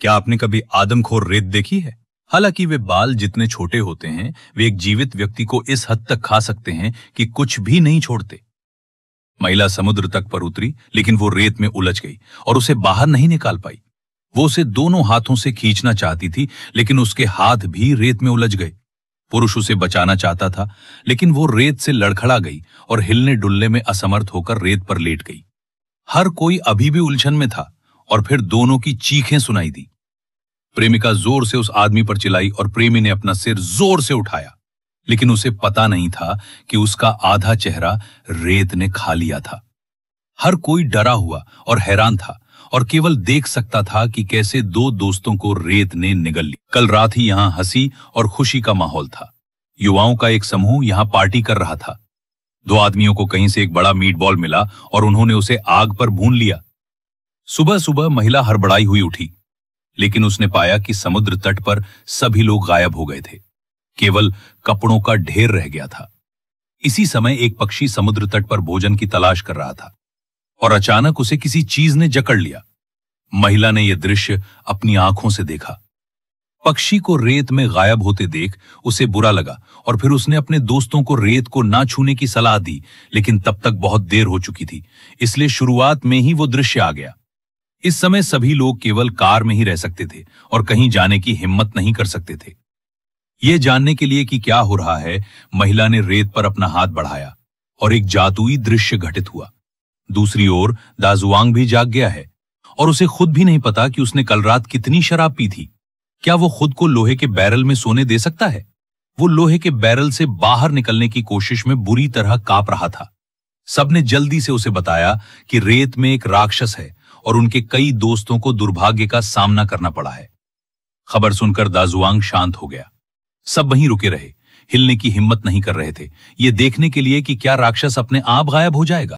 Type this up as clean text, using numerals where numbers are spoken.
क्या आपने कभी आदमखोर रेत देखी है? हालांकि वे बाल जितने छोटे होते हैं, वे एक जीवित व्यक्ति को इस हद तक खा सकते हैं कि कुछ भी नहीं छोड़ते। महिला समुद्र तक पर उतरी, लेकिन वो रेत में उलझ गई और उसे बाहर नहीं निकाल पाई। वो उसे दोनों हाथों से खींचना चाहती थी, लेकिन उसके हाथ भी रेत में उलझ गए। पुरुष उसे बचाना चाहता था, लेकिन वो रेत से लड़खड़ा गई और हिलने डुलने में असमर्थ होकर रेत पर लेट गई। हर कोई अभी भी उलझन में था और फिर दोनों की चीखें सुनाई दी। प्रेमिका जोर से उस आदमी पर चिल्लाई और प्रेमी ने अपना सिर जोर से उठाया, लेकिन उसे पता नहीं था कि उसका आधा चेहरा रेत ने खा लिया था। हर कोई डरा हुआ और हैरान था और केवल देख सकता था कि कैसे दो दोस्तों को रेत ने निगल ली। कल रात ही यहां हंसी और खुशी का माहौल था। युवाओं का एक समूह यहां पार्टी कर रहा था। दो आदमियों को कहीं से एक बड़ा मीट बॉल मिला और उन्होंने उसे आग पर भून लिया। सुबह सुबह महिला हड़बड़ाई हुई उठी, लेकिन उसने पाया कि समुद्र तट पर सभी लोग गायब हो गए थे। केवल कपड़ों का ढेर रह गया था। इसी समय एक पक्षी समुद्र तट पर भोजन की तलाश कर रहा था और अचानक उसे किसी चीज ने जकड़ लिया। महिला ने यह दृश्य अपनी आंखों से देखा। पक्षी को रेत में गायब होते देख उसे बुरा लगा और फिर उसने अपने दोस्तों को रेत को ना छूने की सलाह दी, लेकिन तब तक बहुत देर हो चुकी थी, इसलिए शुरुआत में ही वो दृश्य आ गया। इस समय सभी लोग केवल कार में ही रह सकते थे और कहीं जाने की हिम्मत नहीं कर सकते थे। यह जानने के लिए कि क्या हो रहा है, महिला ने रेत पर अपना हाथ बढ़ाया और एक जादुई दृश्य घटित हुआ। दूसरी ओर दाजुआंग भी जाग गया है और उसे खुद भी नहीं पता कि उसने कल रात कितनी शराब पी थी। क्या वो खुद को लोहे के बैरल में सोने दे सकता है? वो लोहे के बैरल से बाहर निकलने की कोशिश में बुरी तरह कांप रहा था। सबने जल्दी से उसे बताया कि रेत में एक राक्षस है और उनके कई दोस्तों को दुर्भाग्य का सामना करना पड़ा है। खबर सुनकर दाजुआंग शांत हो गया। सब वहीं रुके रहे, हिलने की हिम्मत नहीं कर रहे थे, ये देखने के लिए कि क्या राक्षस अपने आप गायब हो जाएगा।